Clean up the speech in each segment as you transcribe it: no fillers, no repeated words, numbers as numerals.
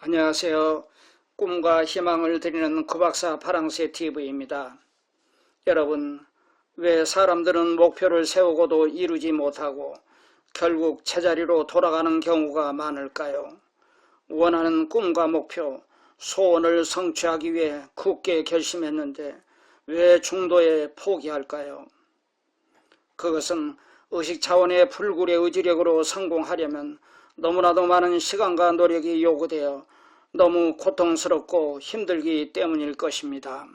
안녕하세요. 꿈과 희망을 드리는 구박사 파랑새 TV입니다. 여러분, 왜 사람들은 목표를 세우고도 이루지 못하고 결국 제자리로 돌아가는 경우가 많을까요? 원하는 꿈과 목표, 소원을 성취하기 위해 굳게 결심했는데 왜 중도에 포기할까요? 그것은 의식 차원의 불굴의 의지력으로 성공하려면 너무나도 많은 시간과 노력이 요구되어 너무 고통스럽고 힘들기 때문일 것입니다.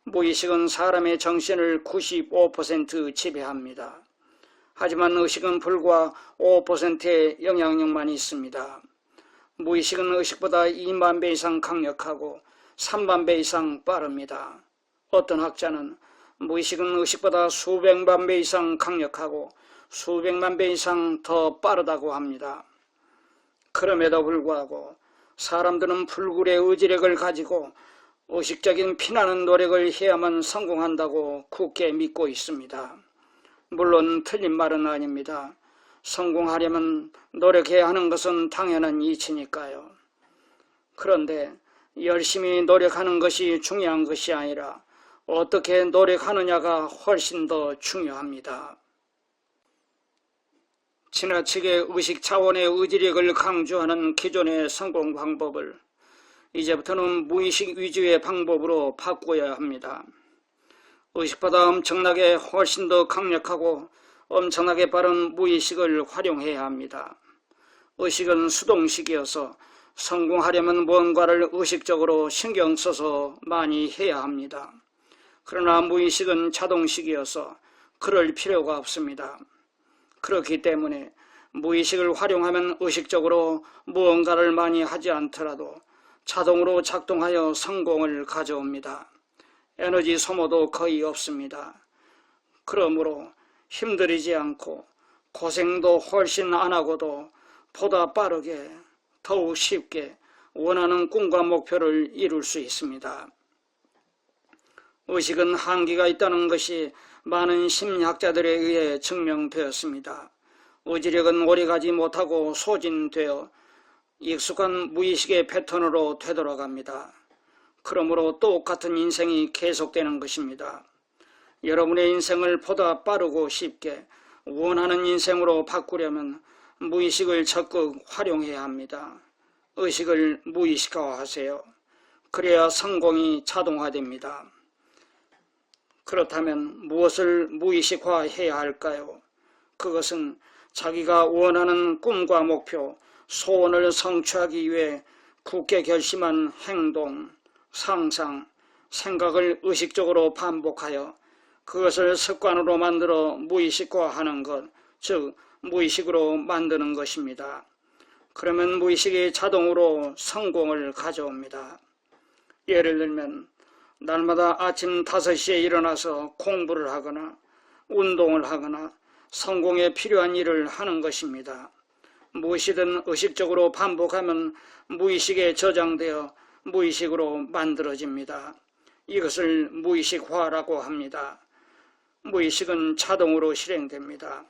무의식은 사람의 정신을 95% 지배합니다. 하지만 의식은 불과 5%의 영향력만 있습니다. 무의식은 의식보다 2만 배 이상 강력하고 3만 배 이상 빠릅니다. 어떤 학자는 무의식은 의식보다 수백만 배 이상 강력하고 수백만 배 이상 더 빠르다고 합니다. 그럼에도 불구하고 사람들은 불굴의 의지력을 가지고 의식적인 피나는 노력을 해야만 성공한다고 굳게 믿고 있습니다. 물론 틀린 말은 아닙니다. 성공하려면 노력해야 하는 것은 당연한 이치니까요. 그런데 열심히 노력하는 것이 중요한 것이 아니라 어떻게 노력하느냐가 훨씬 더 중요합니다. 지나치게 의식 차원의 의지력을 강조하는 기존의 성공 방법을 이제부터는 무의식 위주의 방법으로 바꿔야 합니다. 의식보다 엄청나게 훨씬 더 강력하고 엄청나게 빠른 무의식을 활용해야 합니다. 의식은 수동식이어서 성공하려면 무언가를 의식적으로 신경 써서 많이 해야 합니다. 그러나 무의식은 자동식이어서 그럴 필요가 없습니다. 그렇기 때문에 무의식을 활용하면 의식적으로 무언가를 많이 하지 않더라도 자동으로 작동하여 성공을 가져옵니다. 에너지 소모도 거의 없습니다. 그러므로 힘들이지 않고 고생도 훨씬 안 하고도 보다 빠르게 더욱 쉽게 원하는 꿈과 목표를 이룰 수 있습니다. 의식은 한계가 있다는 것이 많은 심리학자들에 의해 증명되었습니다. 의지력은 오래가지 못하고 소진되어 익숙한 무의식의 패턴으로 되돌아갑니다. 그러므로 똑같은 인생이 계속되는 것입니다. 여러분의 인생을 보다 빠르고 쉽게 원하는 인생으로 바꾸려면 무의식을 적극 활용해야 합니다. 의식을 무의식화하세요. 그래야 성공이 자동화됩니다. 그렇다면 무엇을 무의식화해야 할까요? 그것은 자기가 원하는 꿈과 목표, 소원을 성취하기 위해 굳게 결심한 행동, 상상, 생각을 의식적으로 반복하여 그것을 습관으로 만들어 무의식화하는 것, 즉 무의식으로 만드는 것입니다. 그러면 무의식이 자동으로 성공을 가져옵니다. 예를 들면 날마다 아침 5시에 일어나서 공부를 하거나 운동을 하거나 성공에 필요한 일을 하는 것입니다. 무엇이든 의식적으로 반복하면 무의식에 저장되어 무의식으로 만들어집니다. 이것을 무의식화라고 합니다. 무의식은 자동으로 실행됩니다.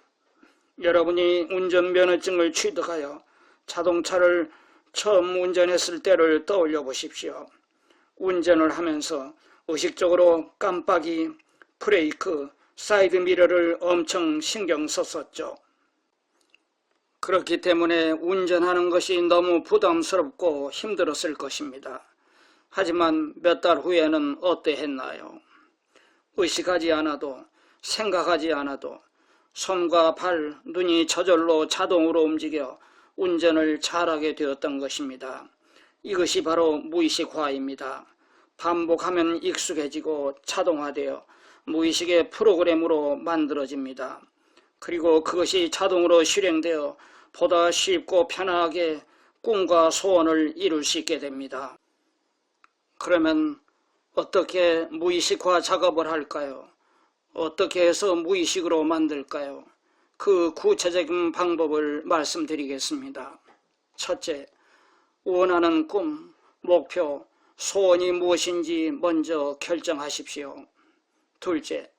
여러분이 운전면허증을 취득하여 자동차를 처음 운전했을 때를 떠올려 보십시오. 운전을 하면서 의식적으로 깜빡이, 브레이크, 사이드미러를 엄청 신경 썼었죠. 그렇기 때문에 운전하는 것이 너무 부담스럽고 힘들었을 것입니다. 하지만 몇 달 후에는 어떠했나요? 의식하지 않아도 생각하지 않아도 손과 발, 눈이 저절로 자동으로 움직여 운전을 잘하게 되었던 것입니다. 이것이 바로 무의식화입니다. 반복하면 익숙해지고 자동화되어 무의식의 프로그램으로 만들어집니다. 그리고 그것이 자동으로 실행되어 보다 쉽고 편하게 꿈과 소원을 이룰 수 있게 됩니다. 그러면 어떻게 무의식화 작업을 할까요? 어떻게 해서 무의식으로 만들까요? 그 구체적인 방법을 말씀드리겠습니다. 첫째, 원하는 꿈, 목표, 소원이 무엇인지 먼저 결정하십시오. 둘째,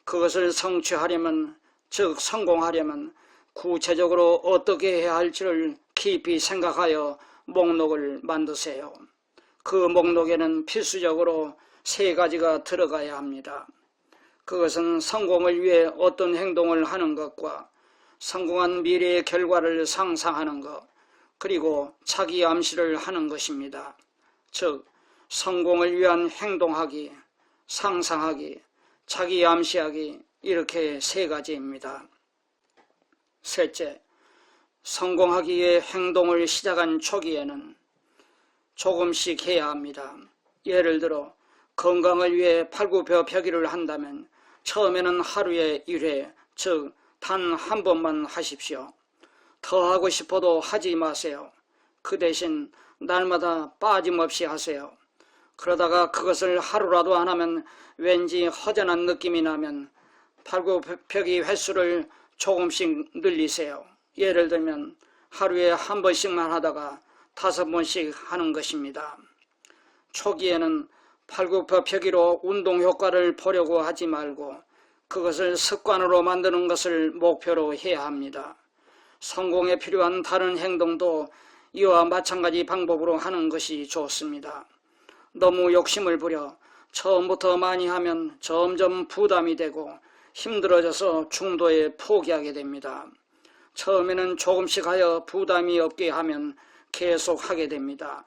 그것을 성취하려면, 즉 성공하려면 구체적으로 어떻게 해야 할지를 깊이 생각하여 목록을 만드세요. 그 목록에는 필수적으로 3가지가 들어가야 합니다. 그것은 성공을 위해 어떤 행동을 하는 것과 성공한 미래의 결과를 상상하는 것, 그리고 자기 암시를 하는 것입니다. 즉, 성공을 위한 행동하기, 상상하기, 자기 암시하기, 이렇게 3가지입니다. 셋째, 성공하기 위해 행동을 시작한 초기에는 조금씩 해야 합니다. 예를 들어 건강을 위해 팔굽혀펴기를 한다면 처음에는 하루에 1회, 즉 단 한 번만 하십시오. 더 하고 싶어도 하지 마세요. 그 대신 날마다 빠짐없이 하세요. 그러다가 그것을 하루라도 안 하면 왠지 허전한 느낌이 나면 팔굽혀펴기 횟수를 조금씩 늘리세요. 예를 들면 하루에 한 번씩만 하다가 5번씩 하는 것입니다. 초기에는 팔굽혀펴기로 운동 효과를 보려고 하지 말고 그것을 습관으로 만드는 것을 목표로 해야 합니다. 성공에 필요한 다른 행동도 이와 마찬가지 방법으로 하는 것이 좋습니다. 너무 욕심을 부려 처음부터 많이 하면 점점 부담이 되고 힘들어져서 중도에 포기하게 됩니다. 처음에는 조금씩 하여 부담이 없게 하면 계속 하게 됩니다.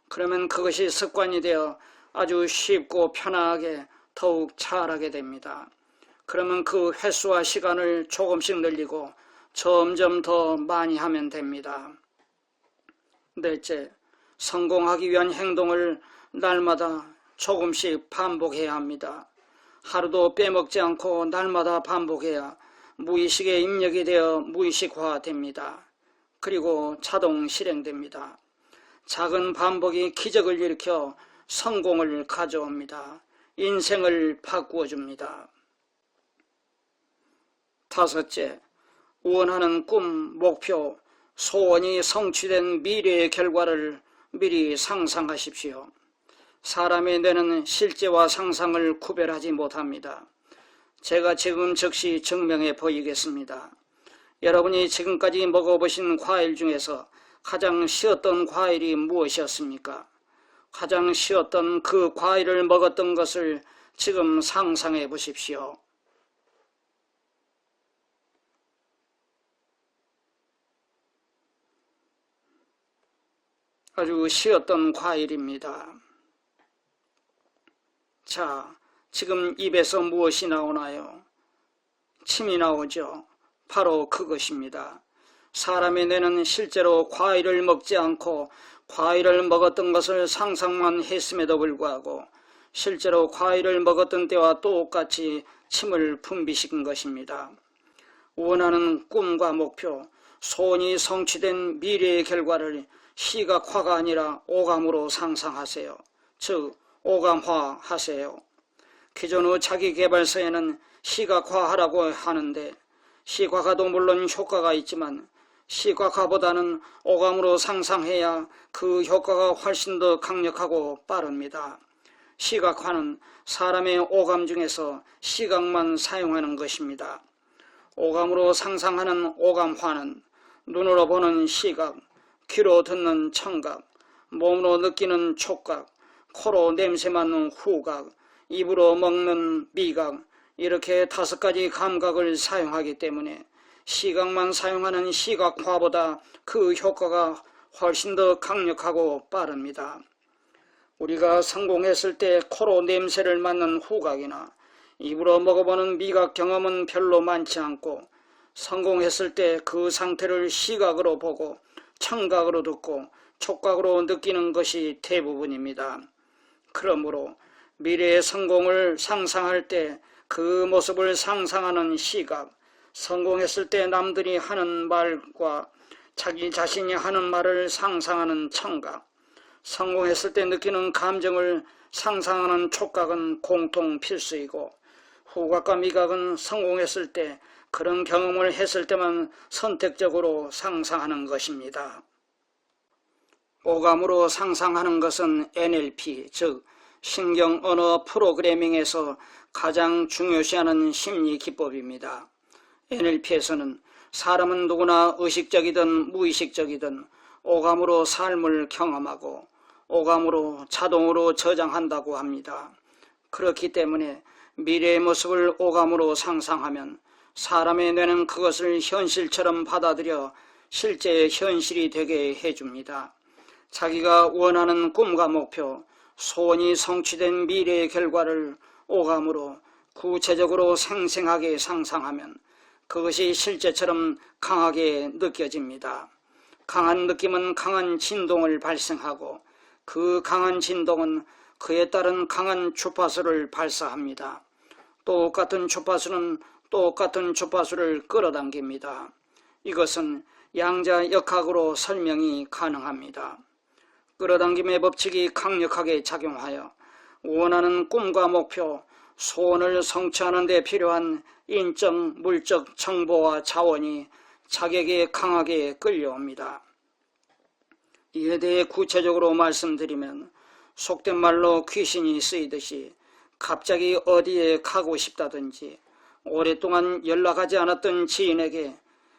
그러면 그것이 습관이 되어 아주 쉽고 편하게 더욱 잘하게 됩니다. 그러면 그 횟수와 시간을 조금씩 늘리고 점점 더 많이 하면 됩니다. 넷째, 성공하기 위한 행동을 날마다 조금씩 반복해야 합니다. 하루도 빼먹지 않고 날마다 반복해야 무의식의 입력이 되어 무의식화됩니다. 그리고 자동 실행됩니다. 작은 반복이 기적을 일으켜 성공을 가져옵니다. 인생을 바꾸어줍니다. 다섯째, 원하는 꿈, 목표, 소원이 성취된 미래의 결과를 미리 상상하십시오. 사람의 뇌는 실제와 상상을 구별하지 못합니다. 제가 지금 즉시 증명해 보이겠습니다. 여러분이 지금까지 먹어보신 과일 중에서 가장 쉬웠던 과일이 무엇이었습니까? 가장 쉬웠던 그 과일을 먹었던 것을 지금 상상해 보십시오. 아주 쉬웠던 과일입니다. 자, 지금 입에서 무엇이 나오나요? 침이 나오죠. 바로 그것입니다. 사람의 뇌는 실제로 과일을 먹지 않고 과일을 먹었던 것을 상상만 했음에도 불구하고 실제로 과일을 먹었던 때와 똑같이 침을 분비시킨 것입니다. 원하는 꿈과 목표, 소원이 성취된 미래의 결과를 시각화가 아니라 오감으로 상상하세요. 즉 오감화하세요. 기존의 자기계발서에는 시각화하라고 하는데 시각화도 물론 효과가 있지만 시각화보다는 오감으로 상상해야 그 효과가 훨씬 더 강력하고 빠릅니다. 시각화는 사람의 오감 중에서 시각만 사용하는 것입니다. 오감으로 상상하는 오감화는 눈으로 보는 시각, 귀로 듣는 청각, 몸으로 느끼는 촉각, 코로 냄새 맡는 후각, 입으로 먹는 미각, 이렇게 5가지 감각을 사용하기 때문에 시각만 사용하는 시각화보다 그 효과가 훨씬 더 강력하고 빠릅니다. 우리가 성공했을 때 코로 냄새를 맡는 후각이나 입으로 먹어보는 미각 경험은 별로 많지 않고 성공했을 때 그 상태를 시각으로 보고 청각으로 듣고 촉각으로 느끼는 것이 대부분입니다. 그러므로 미래의 성공을 상상할 때 그 모습을 상상하는 시각, 성공했을 때 남들이 하는 말과 자기 자신이 하는 말을 상상하는 청각, 성공했을 때 느끼는 감정을 상상하는 촉각은 공통 필수이고 후각과 미각은 성공했을 때 그런 경험을 했을 때만 선택적으로 상상하는 것입니다. 오감으로 상상하는 것은 NLP, 즉 신경언어 프로그래밍에서 가장 중요시하는 심리 기법입니다. NLP에서는 사람은 누구나 의식적이든 무의식적이든 오감으로 삶을 경험하고 오감으로 자동으로 저장한다고 합니다. 그렇기 때문에 미래의 모습을 오감으로 상상하면 사람의 뇌는 그것을 현실처럼 받아들여 실제의 현실이 되게 해줍니다. 자기가 원하는 꿈과 목표, 소원이 성취된 미래의 결과를 오감으로 구체적으로 생생하게 상상하면 그것이 실제처럼 강하게 느껴집니다. 강한 느낌은 강한 진동을 발생하고 그 강한 진동은 그에 따른 강한 주파수를 발사합니다. 똑같은 주파수는 똑같은 주파수를 끌어당깁니다. 이것은 양자역학으로 설명이 가능합니다. 끌어당김의 법칙이 강력하게 작용하여 원하는 꿈과 목표, 소원을 성취하는 데 필요한 인적, 물적 정보와 자원이 자객에 강하게 끌려옵니다. 이에 대해 구체적으로 말씀드리면 속된 말로 귀신이 쓰이듯이 갑자기 어디에 가고 싶다든지 오랫동안 연락하지 않았던 지인에게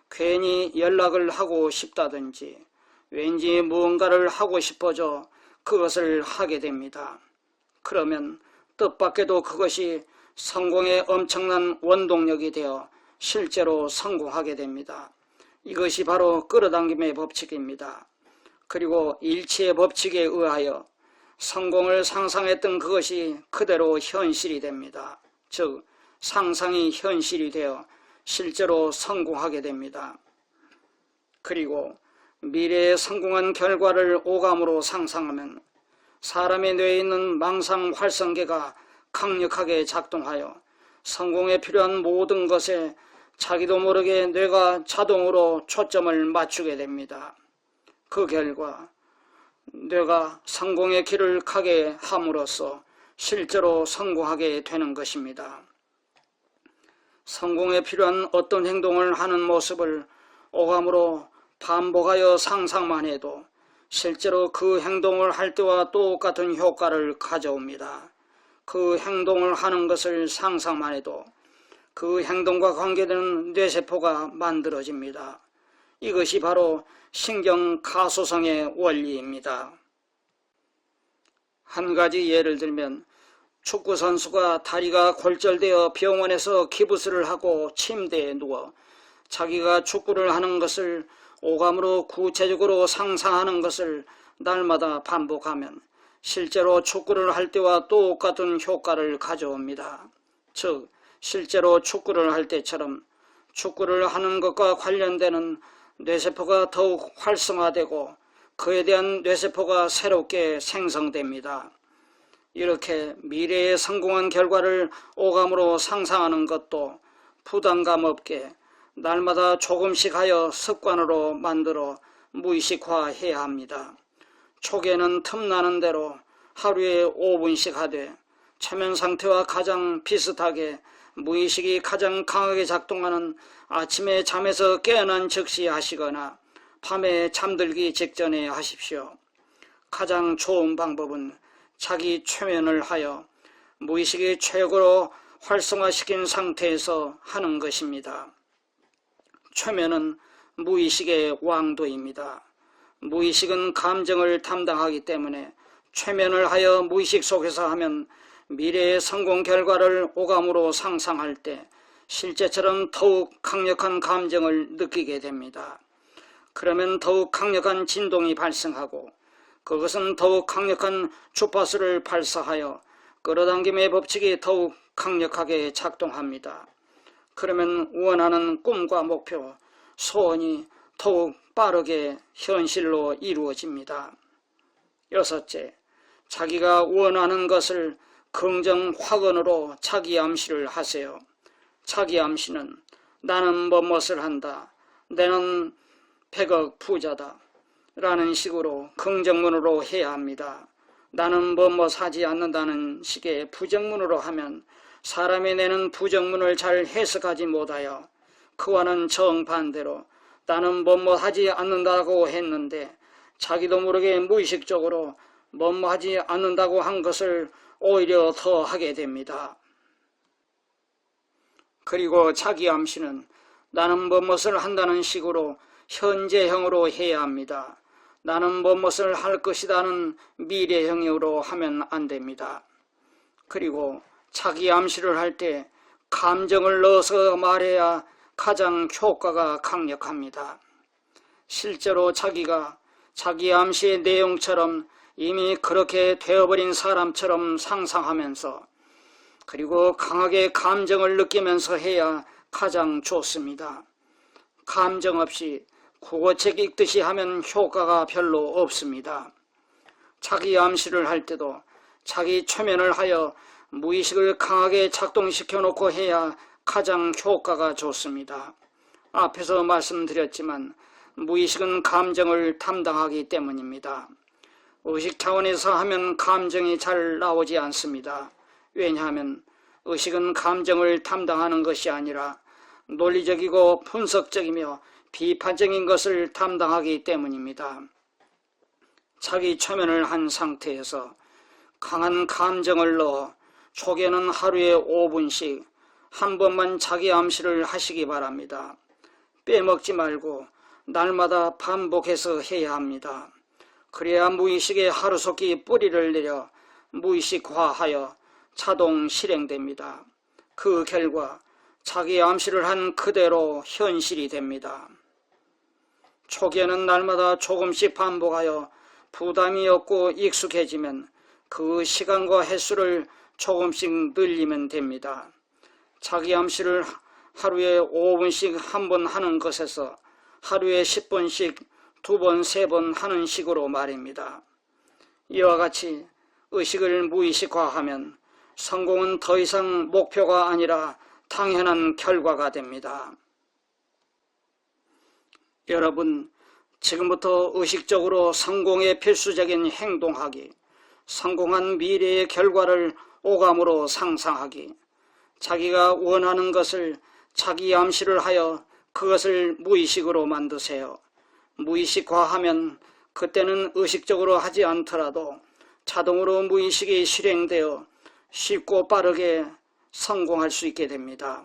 괜히 연락을 하고 싶다든지 왠지 무언가를 하고 싶어져 그것을 하게 됩니다. 그러면 뜻밖에도 그것이 성공의 엄청난 원동력이 되어 실제로 성공하게 됩니다. 이것이 바로 끌어당김의 법칙입니다. 그리고 일치의 법칙에 의하여 성공을 상상했던 그것이 그대로 현실이 됩니다. 즉 상상이 현실이 되어 실제로 성공하게 됩니다. 그리고 미래에 성공한 결과를 오감으로 상상하면 사람의 뇌에 있는 망상 활성계가 강력하게 작동하여 성공에 필요한 모든 것에 자기도 모르게 뇌가 자동으로 초점을 맞추게 됩니다. 그 결과 뇌가 성공의 길을 가게 함으로써 실제로 성공하게 되는 것입니다. 성공에 필요한 어떤 행동을 하는 모습을 오감으로 반복하여 상상만 해도 실제로 그 행동을 할 때와 똑같은 효과를 가져옵니다. 그 행동을 하는 것을 상상만 해도 그 행동과 관계되는 뇌세포가 만들어집니다. 이것이 바로 신경가소성의 원리입니다. 한 가지 예를 들면 축구선수가 다리가 골절되어 병원에서 기부스를 하고 침대에 누워 자기가 축구를 하는 것을 오감으로 구체적으로 상상하는 것을 날마다 반복하면 실제로 축구를 할 때와 똑같은 효과를 가져옵니다. 즉 실제로 축구를 할 때처럼 축구를 하는 것과 관련되는 뇌세포가 더욱 활성화되고 그에 대한 뇌세포가 새롭게 생성됩니다. 이렇게 미래에 성공한 결과를 오감으로 상상하는 것도 부담감 없게 날마다 조금씩 하여 습관으로 만들어 무의식화해야 합니다. 초기에는 틈나는 대로 하루에 5분씩 하되 최면 상태와 가장 비슷하게 무의식이 가장 강하게 작동하는 아침에 잠에서 깨어난 즉시 하시거나 밤에 잠들기 직전에 하십시오. 가장 좋은 방법은 자기 최면을 하여 무의식이 최고로 활성화시킨 상태에서 하는 것입니다. 최면은 무의식의 왕도입니다. 무의식은 감정을 담당하기 때문에 최면을 하여 무의식 속에서 하면 미래의 성공 결과를 오감으로 상상할 때 실제처럼 더욱 강력한 감정을 느끼게 됩니다. 그러면 더욱 강력한 진동이 발생하고 그것은 더욱 강력한 주파수를 발사하여 끌어당김의 법칙이 더욱 강력하게 작동합니다. 그러면 원하는 꿈과 목표, 소원이 더욱 빠르게 현실로 이루어집니다. 여섯째, 자기가 원하는 것을 긍정 확언으로 자기 암시를 하세요. 자기 암시는 나는 뭐뭇을 한다, 나는 100억 부자다 라는 식으로 긍정문으로 해야 합니다. 나는 뭐뭇 하지 않는다는 식의 부정문으로 하면 사람이 내는 부정문을 잘 해석하지 못하여 그와는 정반대로 나는 뭐뭇 하지 않는다고 했는데 자기도 모르게 무의식적으로 뭐뭇 하지 않는다고 한 것을 오히려 더 하게 됩니다. 그리고 자기 암시는 나는 뭐뭇을 한다는 식으로 현재형으로 해야 합니다. 나는 무엇을 할 것이다는 미래형으로 하면 안 됩니다. 그리고 자기 암시를 할 때 감정을 넣어서 말해야 가장 효과가 강력합니다. 실제로 자기가 자기 암시의 내용처럼 이미 그렇게 되어버린 사람처럼 상상하면서 그리고 강하게 감정을 느끼면서 해야 가장 좋습니다. 감정 없이 국어책 읽듯이 하면 효과가 별로 없습니다. 자기 암시를 할 때도 자기 초면을 하여 무의식을 강하게 작동시켜 놓고 해야 가장 효과가 좋습니다. 앞에서 말씀드렸지만 무의식은 감정을 담당하기 때문입니다. 의식 차원에서 하면 감정이 잘 나오지 않습니다. 왜냐하면 의식은 감정을 담당하는 것이 아니라 논리적이고 분석적이며 비판적인 것을 담당하기 때문입니다. 자기 초면을 한 상태에서 강한 감정을 넣어 초기에는 하루에 5분씩 한 번만 자기 암시를 하시기 바랍니다. 빼먹지 말고 날마다 반복해서 해야 합니다. 그래야 무의식의 하루속히 뿌리를 내려 무의식화하여 자동 실행됩니다. 그 결과 자기 암시를 한 그대로 현실이 됩니다. 초기에는 날마다 조금씩 반복하여 부담이 없고 익숙해지면 그 시간과 횟수를 조금씩 늘리면 됩니다. 자기 암시를 하루에 5분씩 한 번 하는 것에서 하루에 10분씩 2번, 3번 하는 식으로 말입니다. 이와 같이 의식을 무의식화하면 성공은 더 이상 목표가 아니라 당연한 결과가 됩니다. 여러분, 지금부터 의식적으로 성공에 필수적인 행동하기, 성공한 미래의 결과를 오감으로 상상하기, 자기가 원하는 것을 자기 암시를 하여 그것을 무의식으로 만드세요. 무의식화하면 그때는 의식적으로 하지 않더라도 자동으로 무의식이 실행되어 쉽고 빠르게 성공할 수 있게 됩니다.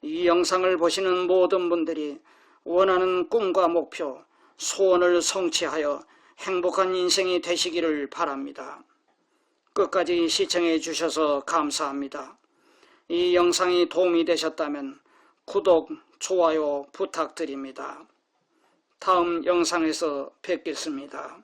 이 영상을 보시는 모든 분들이 원하는 꿈과 목표, 소원을 성취하여 행복한 인생이 되시기를 바랍니다. 끝까지 시청해 주셔서 감사합니다. 이 영상이 도움이 되셨다면 구독, 좋아요 부탁드립니다. 다음 영상에서 뵙겠습니다.